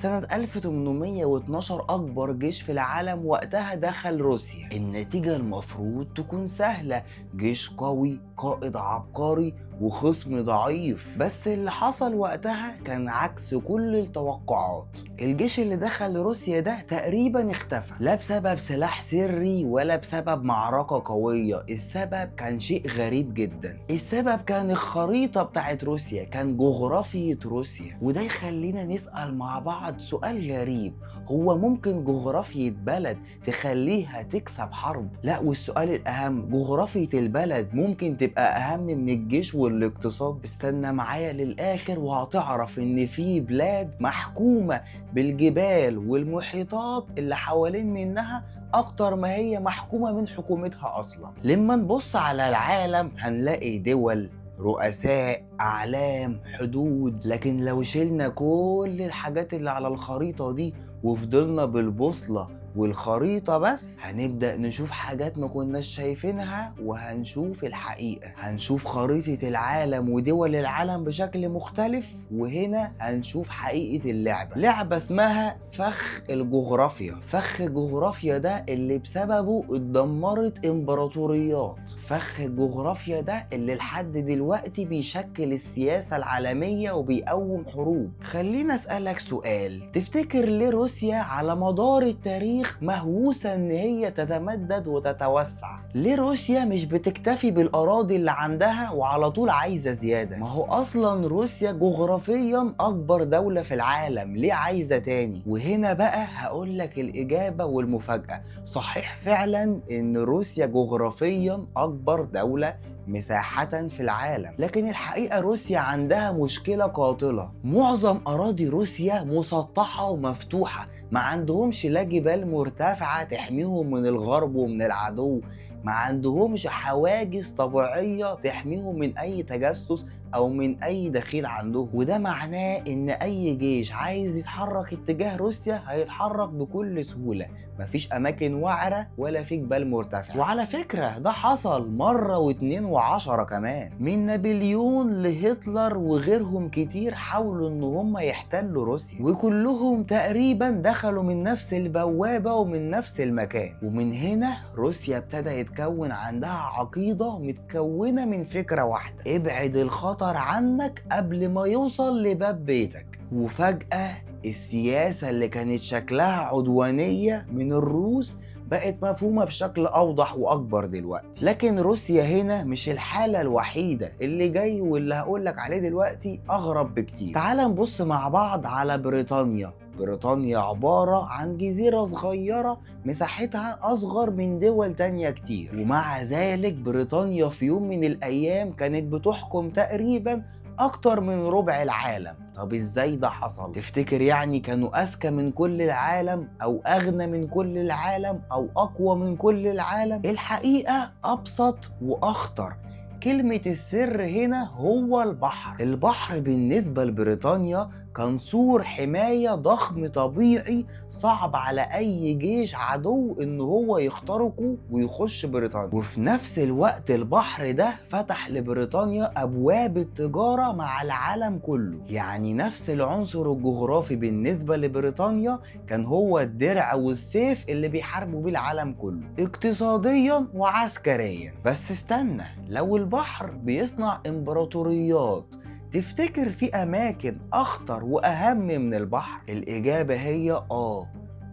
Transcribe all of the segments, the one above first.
سنة 1812 أكبر جيش في العالم وقتها دخل روسيا. النتيجة المفروض تكون سهلة، جيش قوي، قائد عبقري، وخصم ضعيف. بس اللي حصل وقتها كان عكس كل التوقعات. الجيش اللي دخل روسيا ده تقريبا اختفى، لا بسبب سلاح سري ولا بسبب معركة قوية. السبب كان شيء غريب جدا. السبب كان الخريطة بتاعت روسيا، كان جغرافية روسيا. وده يخلينا نسأل مع بعض سؤال غريب، هو ممكن جغرافية بلد تخليها تكسب حرب؟ لا، والسؤال الأهم، جغرافية البلد ممكن تبقى أهم من الجيش والاقتصاد؟ استنى معايا للآخر وهتعرف إن في بلاد محكومة بالجبال والمحيطات اللي حوالين منها أكتر ما هي محكومة من حكومتها أصلا. لما نبص على العالم هنلاقي دول، رؤساء، أعلام، حدود. لكن لو شلنا كل الحاجات اللي على الخريطة دي وفضلنا بالبوصلة والخريطة بس، هنبدأ نشوف حاجات ما كناش شايفينها، وهنشوف الحقيقة. هنشوف خريطة العالم ودول العالم بشكل مختلف، وهنا هنشوف حقيقة اللعبة. لعبة اسمها فخ الجغرافيا. فخ الجغرافيا ده اللي بسببه اتدمرت امبراطوريات. فخ الجغرافيا ده اللي لحد دلوقتي بيشكل السياسة العالمية وبيقوم حروب. خلينا اسألك سؤال، تفتكر ليه روسيا على مدار التاريخ مهووسة ان هي تتمدد وتتوسع؟ ليه روسيا مش بتكتفي بالاراضي اللي عندها وعلى طول عايزة زيادة؟ ما هو اصلا روسيا جغرافيا اكبر دولة في العالم، ليه عايزة تاني؟ وهنا بقى هقولك الاجابة والمفاجأة، صحيح فعلا ان روسيا جغرافيا اكبر دولة مساحة في العالم، لكن الحقيقة روسيا عندها مشكلة قاتلة. معظم اراضي روسيا مسطحة ومفتوحة، ما عندهمش لا جبال مرتفعة تحميهم من الغرب ومن العدو، ما عندهمش حواجز طبيعية تحميهم من أي تجسس أو من أي دخيل عندهم. وده معناه إن أي جيش عايز يتحرك اتجاه روسيا هيتحرك بكل سهولة، مفيش أماكن وعرة ولا في جبال مرتفعة. وعلى فكرة ده حصل مرة واتنين وعشرة كمان، من نابليون لهتلر وغيرهم كتير حاولوا إن هم يحتلوا روسيا، وكلهم تقريبا دخلوا من نفس البوابة ومن نفس المكان. ومن هنا روسيا ابتدى يتكون عندها عقيدة متكونة من فكرة واحدة، ابعد الخطر عنك قبل ما يوصل لباب بيتك. وفجأة السياسة اللي كانت شكلها عدوانية من الروس بقت مفهومة بشكل أوضح وأكبر دلوقتي. لكن روسيا هنا مش الحالة الوحيدة، اللي جاي واللي هقولك عليه دلوقتي أغرب بكتير. تعال نبص مع بعض على بريطانيا. بريطانيا عبارة عن جزيرة صغيرة مساحتها أصغر من دول تانية كتير، ومع ذلك بريطانيا في يوم من الأيام كانت بتحكم تقريبا أكتر من ربع العالم. طب إزاي ده حصل؟ تفتكر يعني كانوا أذكى من كل العالم أو أغنى من كل العالم أو أقوى من كل العالم؟ الحقيقة أبسط وأخطر. كلمة السر هنا هو البحر. البحر بالنسبة لبريطانيا كان سور حماية ضخم طبيعي صعب على أي جيش عدو إن هو يخترقه ويخش بريطانيا. وفي نفس الوقت البحر ده فتح لبريطانيا أبواب التجارة مع العالم كله. يعني نفس العنصر الجغرافي بالنسبة لبريطانيا كان هو الدرع والسيف اللي بيحاربوا بيه العالم كله اقتصاديا وعسكريا. بس استنى، لو البحر بيصنع إمبراطوريات، تفتكر في أماكن أخطر وأهم من البحر؟ الإجابة هي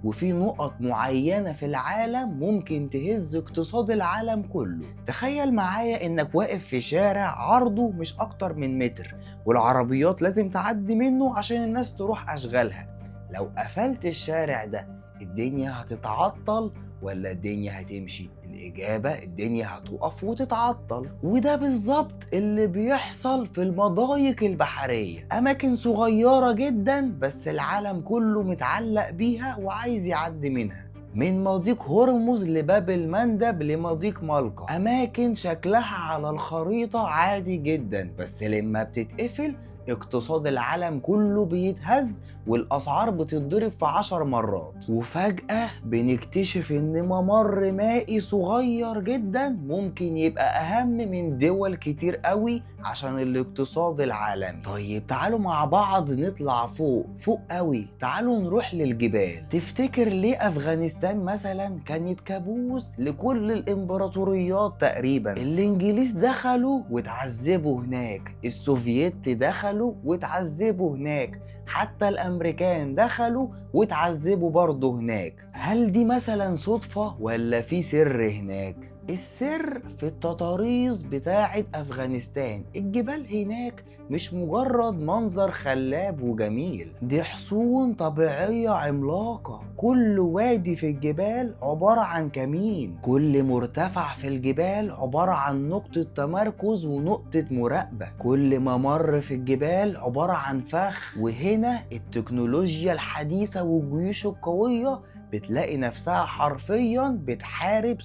وفي نقط معينة في العالم ممكن تهز اقتصاد العالم كله. تخيل معايا إنك واقف في شارع عرضه مش أكتر من متر، والعربيات لازم تعدي منه عشان الناس تروح أشغالها. لو قفلت الشارع ده الدنيا هتتعطل ولا الدنيا هتمشي؟ الإجابة الدنيا هتقف وتتعطل. وده بالظبط اللي بيحصل في المضايق البحرية، أماكن صغيرة جدا بس العالم كله متعلق بيها وعايز يعدي منها. من مضيق هرمز لباب المندب لمضيق مالقا، أماكن شكلها على الخريطة عادي جدا، بس لما بتتقفل اقتصاد العالم كله بيتهز والأسعار بتتضرب في 10 مرات. وفجأة بنكتشف إن ممر مائي صغير جدا ممكن يبقى أهم من دول كتير قوي عشان الاقتصاد العالمي. طيب تعالوا مع بعض نطلع فوق قوي، تعالوا نروح للجبال. تفتكر ليه أفغانستان مثلا كانت كابوس لكل الإمبراطوريات تقريبا؟ الإنجليز دخلوا واتعذبوا هناك، السوفييت دخلوا واتعذبوا هناك، حتى الامريكان دخلوا واتعذبوا برضه هناك. هل دي مثلا صدفة ولا في سر هناك؟ السر في التضاريس بتاعة أفغانستان. الجبال هناك مش مجرد منظر خلاب وجميل، دي حصون طبيعية عملاقة. كل وادي في الجبال عبارة عن كمين، كل مرتفع في الجبال عبارة عن نقطة تمركز ونقطة مراقبة، كل ممر في الجبال عبارة عن فخ. وهنا التكنولوجيا الحديثة والجيوش القوية بتلاقي نفسها حرفيا بتحارب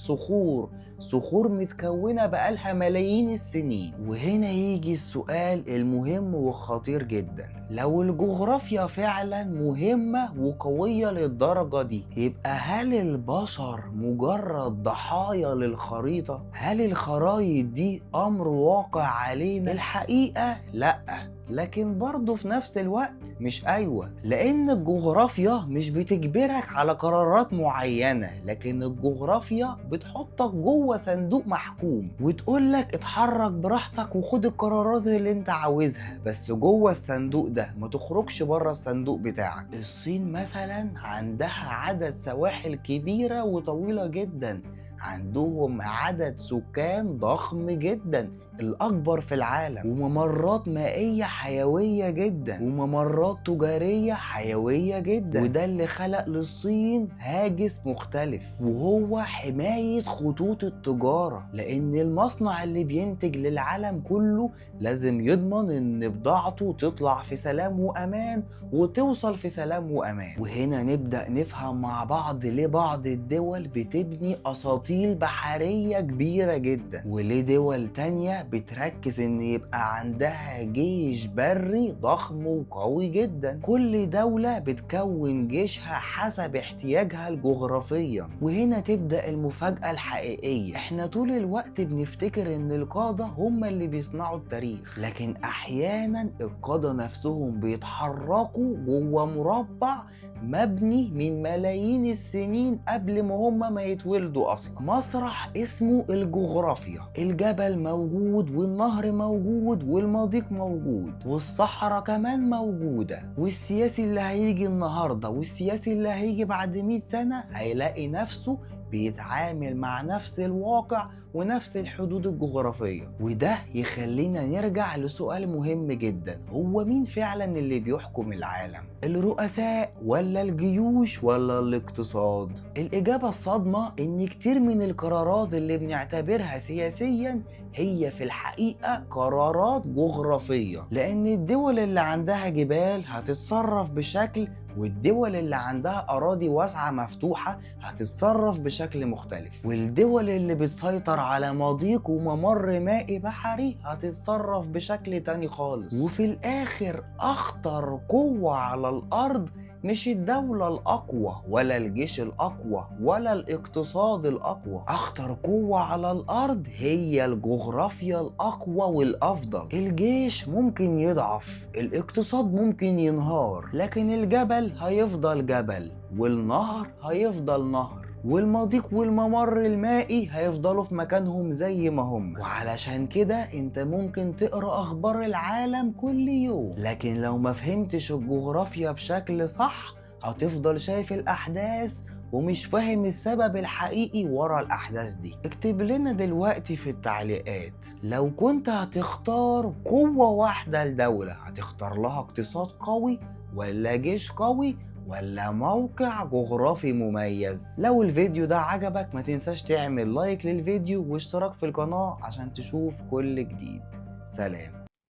صخور متكونة بقالها ملايين السنين. وهنا يجي السؤال المهم والخطير جدا، لو الجغرافيا فعلا مهمة وقوية للدرجة دي، يبقى هل البشر مجرد ضحايا للخريطة؟ هل الخرايط دي أمر واقع علينا؟ الحقيقة لأ، لكن برضه في نفس الوقت مش أيوة، لأن الجغرافيا مش بتجبرك على قرارات معينة، لكن الجغرافيا بتحطك جوه صندوق محكوم وتقولك اتحرك براحتك وخد القرارات اللي انت عاوزها، بس جوه الصندوق ده ما تخرجش بره الصندوق بتاعك. الصين مثلا عندها عدد سواحل كبيرة وطويلة جدا، عندهم عدد سكان ضخم جدا، الأكبر في العالم، وممرات مائية حيوية جدا، وممرات تجارية حيوية جدا. وده اللي خلق للصين هاجس مختلف، وهو حماية خطوط التجارة، لأن المصنع اللي بينتج للعالم كله لازم يضمن إن بضاعته تطلع في سلام وأمان وتوصل في سلام وأمان. وهنا نبدأ نفهم مع بعض ليه بعض الدول بتبني أساطيل بحرية كبيرة جدا، وليه دول تانية بتركز ان يبقى عندها جيش بري ضخم وقوي جدا. كل دولة بتكون جيشها حسب احتياجها الجغرافيا. وهنا تبدأ المفاجأة الحقيقية، احنا طول الوقت بنفتكر ان القادة هم اللي بيصنعوا التاريخ، لكن احيانا القادة نفسهم بيتحركوا جوه مربع مبني من ملايين السنين قبل ما يتولدوا اصلا. مسرح اسمه الجغرافيا، الجبل موجود والنهر موجود والمضيق موجود والصحراء كمان موجودة، والسياسي اللي هيجي النهاردة والسياسي اللي هيجي بعد 100 سنة هيلاقي نفسه بيتعامل مع نفس الواقع ونفس الحدود الجغرافية. وده يخلينا نرجع لسؤال مهم جدا، هو مين فعلا اللي بيحكم العالم؟ الرؤساء ولا الجيوش ولا الاقتصاد؟ الإجابة الصادمة إن كتير من القرارات اللي بنعتبرها سياسيا هي في الحقيقة قرارات جغرافية، لأن الدول اللي عندها جبال هتتصرف بشكل، والدول اللي عندها أراضي واسعة مفتوحة هتتصرف بشكل مختلف، والدول اللي بتسيطر على مضيق وممر مائي بحري هتتصرف بشكل تاني خالص. وفي الآخر أخطر قوة على الأرض مش الدولة الأقوى ولا الجيش الأقوى ولا الاقتصاد الأقوى، أخطر قوة على الأرض هي الجغرافيا الأقوى والأفضل. الجيش ممكن يضعف، الاقتصاد ممكن ينهار، لكن الجبل هيفضل جبل، والنهر هيفضل نهر، والمضيق والممر المائي هيفضلوا في مكانهم زي ما هم. وعلشان كده انت ممكن تقرأ اخبار العالم كل يوم، لكن لو ما فهمتش الجغرافيا بشكل صح هتفضل شايف الاحداث ومش فاهم السبب الحقيقي ورا الأحداث دي. اكتب لنا دلوقتي في التعليقات، لو كنت هتختار قوة واحدة لدولة هتختار لها اقتصاد قوي ولا جيش قوي ولا موقع جغرافي مميز؟ لو الفيديو ده عجبك ما تنساش تعمل لايك للفيديو واشتراك في القناة عشان تشوف كل جديد. سلام.